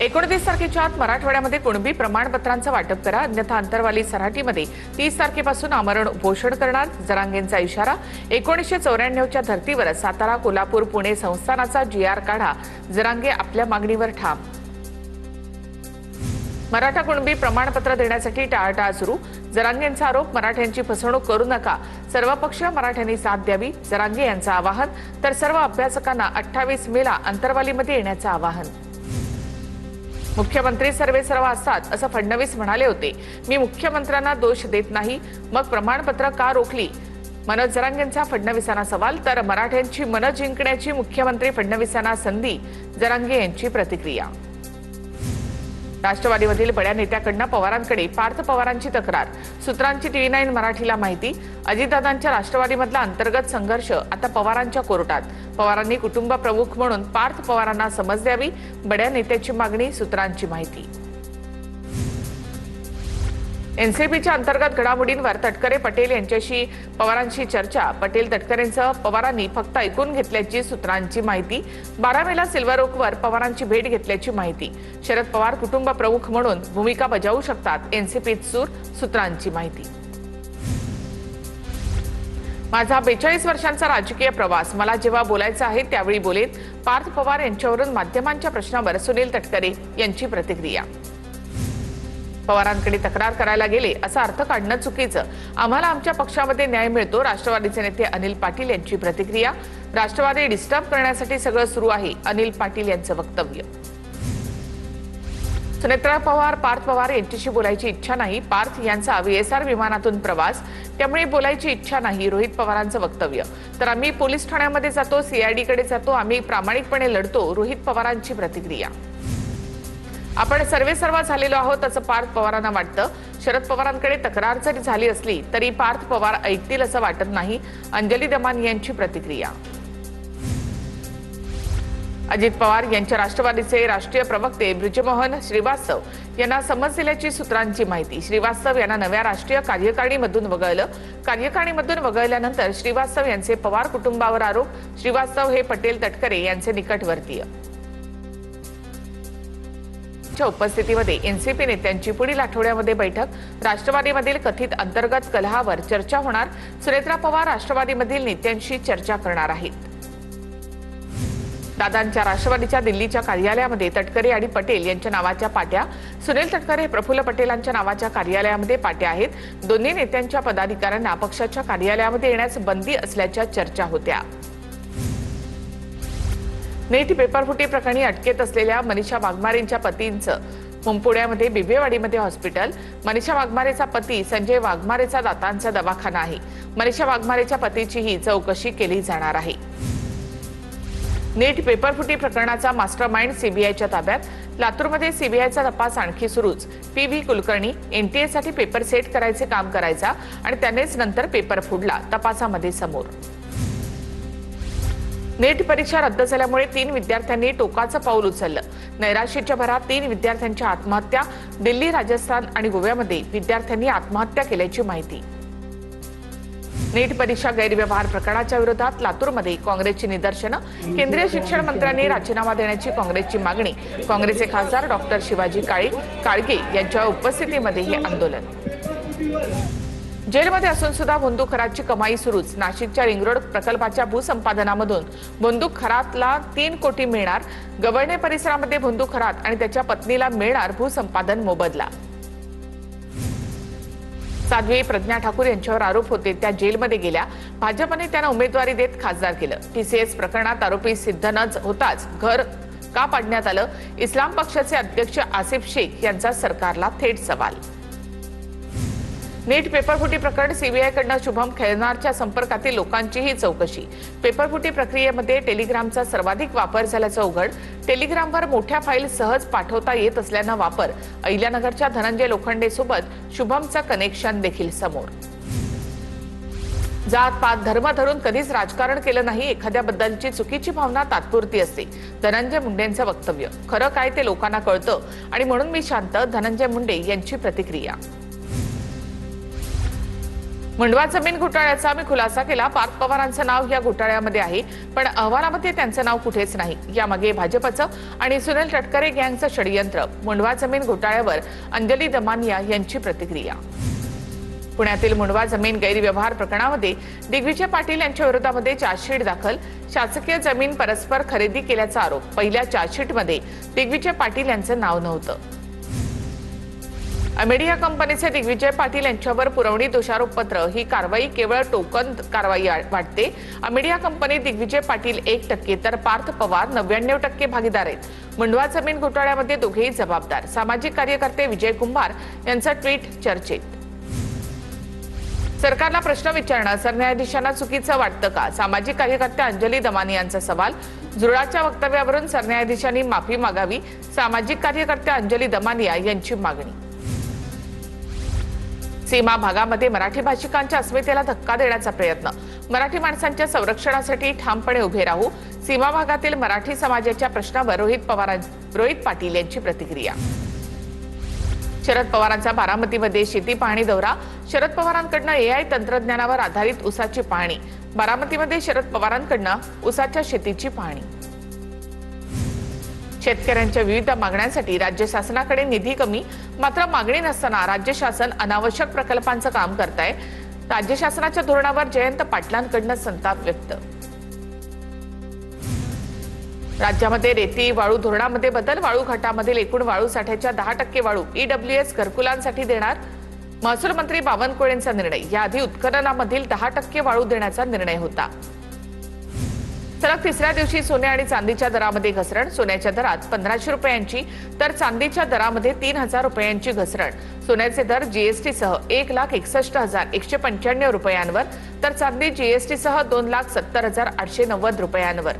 29 तारखेच्या आत मराठवाड्यामध्ये कुणबी प्रमाणपत्रांचं वाटप करा, अन्यथा अंतरवाली सराटीमध्ये 30 तारखेपासून आमरण उपोषण करणार, जरांगेंचा इशारा। 1994च्या धर्तीवर सातारा, कोल्हापूर, पुणे संस्थानाचा GR काढा, जरांगे आपल्या मागणीवर ठाम। मराठा कुणबी प्रमाणपत्र देण्यासाठी टाळाटाळ सुरू, जरांगेंचा आरोप, मराठ्यांची फसवणूक करू नका, सर्वपक्षीय मराठ्यांनी साथ द्यावी, जरांगे यांचं आवाहन। तर सर्व अभ्यासकांना 28 मेला अंतरवालीमध्ये येण्याचं आवाहन। मुख्यमंत्री सर्वेसर्वा असतात असं फडणवीस म्हणाले होते, मी मुख्यमंत्र्यांना दोष देत नाही, मग प्रमाणपत्र का रोखली? मनोज जरांगेंचा फडणवीसांना सवाल। तर मराठ्यांची मनं जिंकण्याची मुख्यमंत्री फडणवीसांना संधी, जरांगे यांची प्रतिक्रिया। राष्ट्रवादीमधील बड्या नेत्याकडनं पवारांकडे पार्थ पवारांची तक्रार, सूत्रांची TV9 मराठीला माहिती। अजितदादांच्या राष्ट्रवादीमधला अंतर्गत संघर्ष आता पवारांच्या कोर्टात, पवारांनी कुटुंब प्रमुख म्हणून पार्थ पवारांना समज द्यावी, बड्या नेत्याची मागणी, सूत्रांची माहिती। एनसीपीच्या अंतर्गत घडामोडींवर तटकरे पटेल यांच्याशी पवारांशी चर्चा, पटेल तटकरेंसह पवारांनी फक्त ऐकून घेतल्याची सूत्रांची माहिती। 12 मेला सिल्वर ओकवर पवारांची भेट घेतल्याची माहिती। शरद पवार कुटुंब प्रमुख म्हणून भूमिका बजावू शकतात, एनसीपीत सूर, सूत्रांची माहिती। माझा 42 वर्षांचा राजकीय प्रवास, मला जेव्हा बोलायचं आहे त्यावेळी बोलेन, पार्थ पवार यांच्यावरून माध्यमांच्या प्रश्नावर सुनील तटकरे यांची प्रतिक्रिया। पवारांकडे तक्रार करायला गेले असा अर्थ काढणं चुकीचं, आम्हाला आमच्या पक्षामध्ये न्याय मिळतो, राष्ट्रवादीचे नेते अनिल पाटील यांची प्रतिक्रिया। राष्ट्रवादी डिस्टर्ब करण्यासाठी सगळं सुरू आहे, अनिल पाटील यांचं वक्तव्य। सुनेत्रा पवार, पार्थ पवार यांच्याशी बोलायची इच्छा नाही, पार्थ यांचा VSR विमानातून प्रवास, त्यामुळे बोलायची इच्छा नाही, रोहित पवारांचं वक्तव्य। तर आम्ही पोलीस ठाण्यामध्ये जातो, CID कडे जातो, आम्ही प्रामाणिकपणे लढतो, रोहित पवारांची प्रतिक्रिया। आपण सर्वेसर्वा झालेलो आहोत असं पार्थ पवारांना वाटतं, शरद पवारांकडे तक्रार जरी झाली असली तरी पार्थ पवार ऐकतील असं वाटत नाही, अंजली दमान यांची प्रतिक्रिया। अजित पवार यांच्या राष्ट्रवादीचे राष्ट्रीय प्रवक्ते ब्रिजमोहन श्रीवास्तव यांना समज दिल्याची सूत्रांची माहिती। श्रीवास्तव यांना नव्या राष्ट्रीय कार्यकारिणीमधून वगळलं, कार्यकारिणीमधून वगळल्यानंतर श्रीवास्तव यांचे पवार कुटुंबावर आरोप, श्रीवास्तव हे पटेल तटकरे यांचे निकटवर्तीय। उपस्थितीमध्ये एनसीपी नेत्यांची पुढील आठवड्यामध्ये बैठक, राष्ट्रवादीमधील कथित अंतर्गत कलहावर चर्चा होणार, सुनेत्रा पवार राष्ट्रवादीमधील नेत्यांशी चर्चा करणार आहेत। दादांच्या राष्ट्रवादीच्या दिल्लीच्या कार्यालयामध्ये तटकरे आणि पटेल यांच्या नावाच्या पाट्या, सुनील तटकरे, प्रफुल्ल पटेलांच्या नावाच्या कार्यालयामध्ये पाट्या आहेत। दोन्ही नेत्यांच्या पदाधिकाऱ्यांना पक्षाच्या कार्यालयामध्ये येण्यास बंदी असल्याच्या चर्चा होत्या। नीट पेपरफुटी प्रकरणी अटकेत असलेल्या मनीषा वाघमारेंच्या पतींचं पुण्यामध्ये बिबवेवाडीमध्ये हॉस्पिटल, मनीषा वाघमारेचा पती संजय वाघमारेचा दातांचा दवाखाना आहे। मनीषा वाघमारेच्या पतीचीही चौकशी केली जाणार आहे। नीट पेपरफुटी प्रकरणाचा मास्टरमाइंड CBIच्या ताब्यात, लातूरमध्ये CBIचा तपास आणखी सुरूच। PV कुलकर्णी NTA साठी पेपर सेट करायचे काम करायचा आणि त्यानेच नंतर पेपर फुडला, तपासामध्ये समोर। नीट परीक्षा रद्द झाल्यामुळे 3 विद्यार्थ्यांनी टोकाचं पाऊल उचललं, नैराश्याच्या भरात 3 विद्यार्थ्यांच्या आत्महत्या, दिल्ली, राजस्थान आणि गोव्यामध्ये विद्यार्थ्यांनी आत्महत्या केल्याची माहिती। नीट परीक्षा गैरव्यवहार प्रकरणाच्या विरोधात लातूरमध्ये काँग्रेसची निदर्शनं, केंद्रीय शिक्षण मंत्र्यांनी राजीनामा देण्याची काँग्रेसची मागणी, काँग्रेसचे खासदार डॉ. शिवाजी काळगे यांच्या उपस्थितीमध्ये हे आंदोलन। जेलमध्ये असून सुद्धा बंदूक खरातची कमाई सुरूच, नाशिकच्या रिंग रोड प्रकल्पाच्या भूसंपादनामधून बंदूक खरातला 3 कोटी मिळणार, गव्हर्णे परिसरामध्ये बंदूक खरात आणि त्याच्या पत्नीला मिळणार भूसंपादन मोबदला। साध्वी प्रज्ञा ठाकूर यांच्यावर आरोप होते, त्या जेलमध्ये गेल्या, भाजपने त्यांना उमेदवारी देत खासदार केलं। TCS प्रकरणात आरोपी सिद्ध न होताच घर का पाडण्यात आलं, इस्लाम पक्षाचे अध्यक्ष आसिफ शेख यांचा सरकारला थेट सवाल। नीट पेपरफुटी प्रकरण, CBIकडनं शुभम खेळनारच्या संपर्कातील लोकांचीही चौकशी। पेपरफुटी प्रक्रियेमध्ये टेलिग्रामचा सर्वाधिक वापर झाल्याचं उघड, टेलिग्रामवर मोठ्या फाईल सहज पाठवता येत असल्यानं वापर, अहिल्यानगरच्या धनंजय लोखंडे सोबत शुभमचं कनेक्शन देखील समोर। जात पात धर्म धरून कधीच राजकारण केलं नाही, एखाद्याबद्दलची चुकीची भावना तात्पुरती असते, धनंजय मुंडेंचं वक्तव्य। खरं काय ते लोकांना कळतं आणि म्हणून मी शांत, धनंजय मुंडे यांची प्रतिक्रिया। मुंडवा जमीन घोटाळ्याचा आम्ही खुलासा केला. पार्थ पवारांचं नाव या घोटाळ्यामध्ये आहे, पण अहवालामध्ये त्यांचं नाव कुठेच नाही. यामागे भाजपचं आणि सुनील तटकरे गँगचं षडयंत्र. मुंडवा जमीन घोटाळ्यावर अंजली दमानिया यांची प्रतिक्रिया. पुण्यातील मुंडवा जमीन गैरव्यवहार प्रकरणामध्ये दिग्विजय पाटील यांच्या विरोधामध्ये चार्जशीट दाखल. शासकीय जमीन परस्पर खरेदी केल्याचा आरोप. पहिल्या चार्जशीटमध्ये दिग्विजय पाटील यांचं नाव नव्हतं. अमेडिया कंपनीचे दिग्विजय पाटील यांच्यावर पुरवणी दोषारोपपत्र. ही कारवाई केवळ टोकन कारवाई वाटते. अमेडिया कंपनी दिग्विजय पाटील 1% तर पार्थ पवार 99% भागीदार आहेत. मुंडवा जमीन घोटाळ्यामध्ये दोघेही जबाबदार. सामाजिक कार्यकर्ते विजय कुंभार यांचं ट्विट चर्चेत. सरकारला प्रश्न विचारणं सरन्यायाधीशांना चुकीचं वाटतं का? सामाजिक कार्यकर्त्या अंजली दमानिया यांचा सवाल. झुरळाच्या वक्तव्यावरून सरन्यायाधीशांनी माफी मागावी. सामाजिक कार्यकर्त्या अंजली दमानिया यांची मागणी. सीमा भागामध्ये मराठी भाषिकांच्या अस्मितेला धक्का देण्याचा प्रयत्न. मराठी माणसांच्या संरक्षणासाठी ठामपणे उभे राहू. सीमा भागातील मराठी समाजाच्या प्रश्नावर रोहित पाटील यांची प्रतिक्रिया. शरद पवारांचा बारामतीमध्ये शेती पाहणी दौरा. शरद पवारांकडनं AI तंत्रज्ञानावर आधारित ऊसाची पाहणी. बारामतीमध्ये शरद पवारांकडनं ऊसाच्या शेतीची पाहणी. शेतकऱ्यांच्या विविध मागण्यांसाठी राज्य शासनाकडे निधी कमी. मात्र मागणी नसताना राज्य शासन अनावश्यक प्रकल्पांचं काम करताय. राज्य शासनाच्या धोरणावर जयंत पाटलांकडनं संताप व्यक्त. राज्यामध्ये रेती वाळू धोरणामध्ये बदल. वाळू घाटामधील एकूण वाळू साठ्याच्या 10% वाळू EWS घरकुलांसाठी देणार. महसूल मंत्री बावनकुळेंचा निर्णय. याआधी उत्खननामधील 10% वाळू देण्याचा निर्णय होता. सलग तिसऱ्या दिवशी सोने आणि चांदीच्या दरामध्ये घसरण. सोन्याच्या दरात 1500 रुपयांची तर चांदीच्या दरामध्ये 3000 रुपयांची घसरण. सोन्याचे दर जीएसटीसह 1,61,195 रुपयांवर तर चांदी जीएसटीसह 2,70,890 रुपयांवर.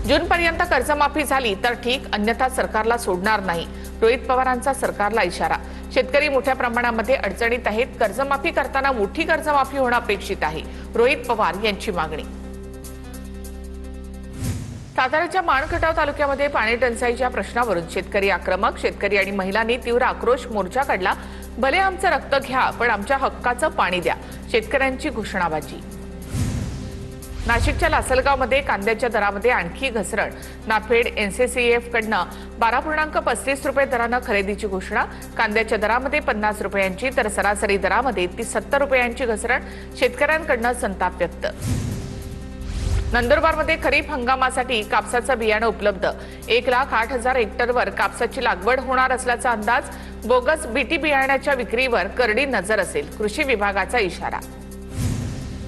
जूनपर्यंत कर्जमाफी झाली तर ठीक, अन्यथा सरकारला सोडणार नाही. रोहित पवारांचा सरकारला इशारा. शेतकरी मोठ्या प्रमाणामध्ये अडचणीत आहेत. कर्जमाफी करताना मोठी कर्जमाफी होणं अपेक्षित आहे. रोहित पवार यांची मागणी. साताऱ्याच्या माणखटाव तालुक्यामध्ये पाणी टंचाईच्या प्रश्नावरून शेतकरी आक्रमक. शेतकरी आणि महिलांनी तीव्र आक्रोश मोर्चा काढला. भले आमचं रक्त घ्या, पण आमच्या हक्काचं पाणी द्या. शेतकऱ्यांची घोषणाबाजी. नाशिकच्या लासलगावमध्ये कांद्याच्या दरामध्ये आणखी घसरण. नाफेड NCCF कडनं 12.35 रुपये दरानं खरेदीची घोषणा. कांद्याच्या दरामध्ये 50 रुपयांची तर सरासरी दरामध्ये 70 रुपयांची घसरण. शेतकऱ्यांकडनं संताप व्यक्त. नंदुरबारमध्ये खरीप हंगामासाठी कापसाचं बियाणं उपलब्ध. 1,08,000 हेक्टरवर कापसाची लागवड होणार असल्याचा अंदाज. बोगस बीटी बियाण्याच्या विक्रीवर करडी नजर असेल. कृषी विभागाचा इशारा.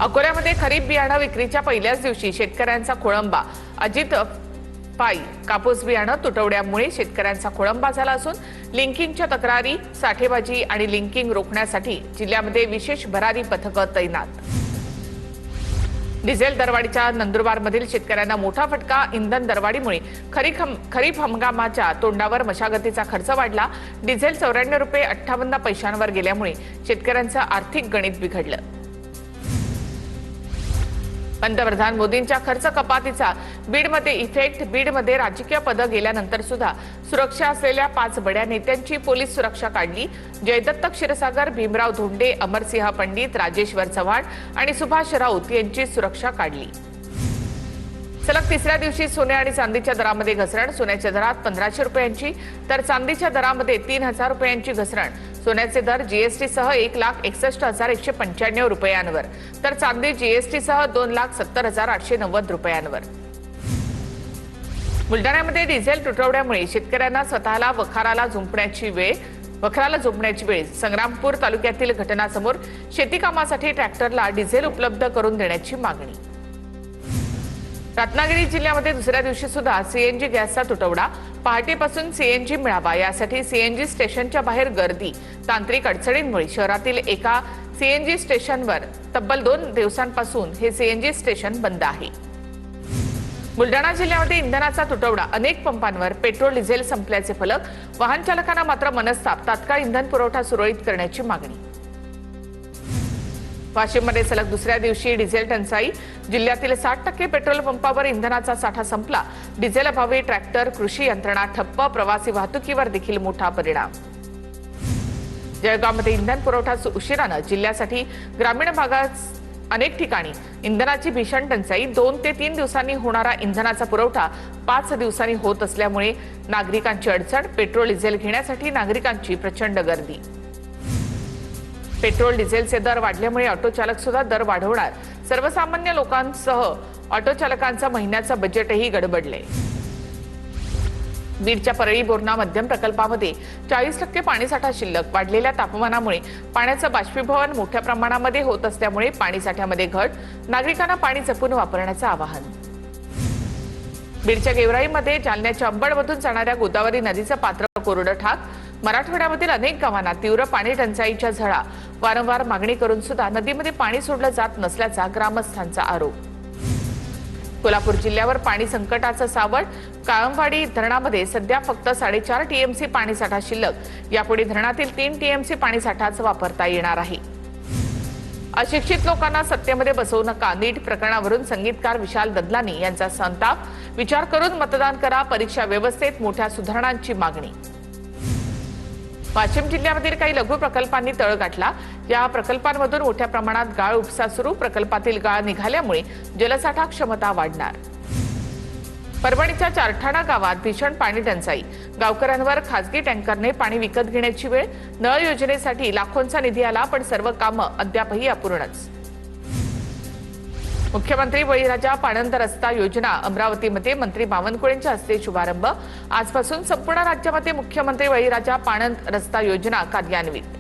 अकोल्यामध्ये खरीप बियाणं विक्रीच्या पहिल्याच दिवशी शेतकऱ्यांचा खोळंबा. अजित पायी कापूस बियाणं तुटवड्यामुळे शेतकऱ्यांचा खोळंबा झाला असून लिंकिंगच्या तक्रारी, साठेबाजी आणि लिंकिंग रोखण्यासाठी जिल्ह्यामध्ये विशेष भरारी पथकं तैनात. डिझेल दरवाढीच्या नंदुरबारमधील शेतकऱ्यांना मोठा फटका. इंधन दरवाढीमुळे खरीप हंगामाच्या तोंडावर मशागतीचा खर्च वाढला. डिझेल 94 रुपये 58 पैशांवर गेल्यामुळे शेतकऱ्यांचं आर्थिक गणित बिघडलं. पंतप्रधान मोदींच्या खर्च कपातीचा बीडमध्ये इफेक्ट. बीडमध्ये राजकीय पदं गेल्यानंतर सुद्धा सुरक्षा असलेल्या 5 बड्या नेत्यांची पोलीस सुरक्षा काढली. जयदत्त क्षीरसागर, भीमराव धोंडे, अमरसिंह पंडित, राजेश्वर चव्हाण आणि सुभाष राऊत यांची सुरक्षा काढली. सलग तिसऱ्या दिवशी सोने आणि चांदीच्या दरामध्ये घसरण. सोन्याच्या दरात 1500 रुपयांची तर चांदीच्या दरामध्ये 3000 रुपयांची घसरण. सोन्याचे दर जीएसटीसह 1,61,195 रुपयांवर तर चांदी जीएसटीसह 2,70,890 रुपयांवर. बुलढाण्यामध्ये डिझेल तुटवड्यामुळे शेतकऱ्यांना स्वतःला वखाराला झोपण्याची वेळ. संग्रामपूर तालुक्यातील घटना समोर. शेती कामासाठी ट्रॅक्टरला डिझेल उपलब्ध करून देण्याची मागणी. रत्नागिरी जिल्ह्यामध्ये दुसऱ्या दिवशी सुद्धा सीएनजी गॅसचा तुटवडा. पहाटेपासून सीएनजी मिळावा यासाठी सीएनजी स्टेशनच्या बाहेर गर्दी. तांत्रिक अडचणींमुळे शहरातील एका सीएनजी स्टेशनवर तब्बल 2 दिवसांपासून हे सीएनजी स्टेशन बंद आहे. बुलढाणा जिल्ह्यामध्ये इंधनाचा तुटवडा. अनेक पंपांवर पेट्रोल डिझेल संपल्याचे फलक. वाहन चालकांना मात्र मनस्ताप. तात्काळ इंधन पुरवठा सुरळीत करण्याची मागणी. वाशिममध्ये सलग दुसऱ्या दिवशी डिझेल टंचाई. जिल्ह्यातील 60% पेट्रोल पंपावर इंधनाचा साठा संपला. डिझेल अभावी ट्रॅक्टर, कृषी यंत्रणा ठप्प. प्रवासी वाहतुकीवर देखील मोठा परिणाम. जळगावमध्ये इंधन पुरवठा उशिरानं, जिल्ह्यासाठी ग्रामीण भागात अनेक ठिकाणी इंधनाची भीषण टंचाई, 2 ते 3 दिवसांनी होणारा इंधनाचा पुरवठा 5 दिवसांनी होत असल्यामुळे नागरिकांची अडचण, पेट्रोल डिझेल घेण्यासाठी नागरिकांची प्रचंड गर्दी। पेट्रोल डिझेलचे दर वाढल्यामुळे ऑटो चालक सुद्धा दर वाढवणार, सर्वसामान्य लोकांसह ऑटो चालकांचं महिन्याचं बजेटही गडबडले। बीडच्या परळी बोरणा मध्यम प्रकल्पामध्ये 40% पाणीसाठा शिल्लक, वाढलेल्या तापमानामुळे पाण्याचं बाष्पीभवन मोठ्या प्रमाणामध्ये होत असल्यामुळे पाणीसाठ्यामध्ये घट, नागरिकांना पाणी जपून वापरण्याचं आवाहन। बीडच्या गेवराईमध्ये जालन्याच्या अंबडमधून जाणाऱ्या गोदावरी नदीचं पात्र कोरडं ठाक, मराठवाड्यामधील अनेक गावांना तीव्र पाणी टंचाईच्या झळा, वारंवार मागणी करून सुद्धा नदीमध्ये पाणी सोडलं जात नसल्याचा ग्रामस्थांचा आरोप। कोल्हापूर जिल्ह्यावर पाणी संकटाचं सावट, काळमवाडी धरणामध्ये सध्या फक्त 4.5 टीएमसी पाणीसाठा शिल्लक, यापुढे धरणातील 3 टीएमसी पाणीसाठाच वापरता येणार आहे। अशिक्षित लोकांना सत्तेमध्ये बसवू नका, नीट प्रकरणावरून संगीतकार विशाल ददलानी यांचा संताप, विचार करून मतदान करा, परीक्षा व्यवस्थेत मोठ्या सुधारणांची मागणी। वाशिम जिल्ह्यामधील काही लघु प्रकल्पांनी तळ गाठला, या प्रकल्पांमधून मोठ्या प्रमाणात गाळ उपसा सुरू, प्रकल्पातील गाळ निघाल्यामुळे जलसाठा क्षमता वाढणार। परभणीच्या चारठाणा गावात भीषण पाणी टंचाई, गावकऱ्यांवर खासगी टँकरने पाणी विकत घेण्याची वेळ, नळ योजनेसाठी लाखोंचा निधी आला, पण सर्व कामं अद्यापही अपूर्णच। मुख्यमंत्री बळीराजा पाणंद रस्ता योजना अमरावतीमध्ये मंत्री बावनकुळेंच्या हस्ते शुभारंभ, आजपासून संपूर्ण राज्यामध्ये मुख्यमंत्री बळीराजा पाणंद रस्ता योजना कार्यान्वित।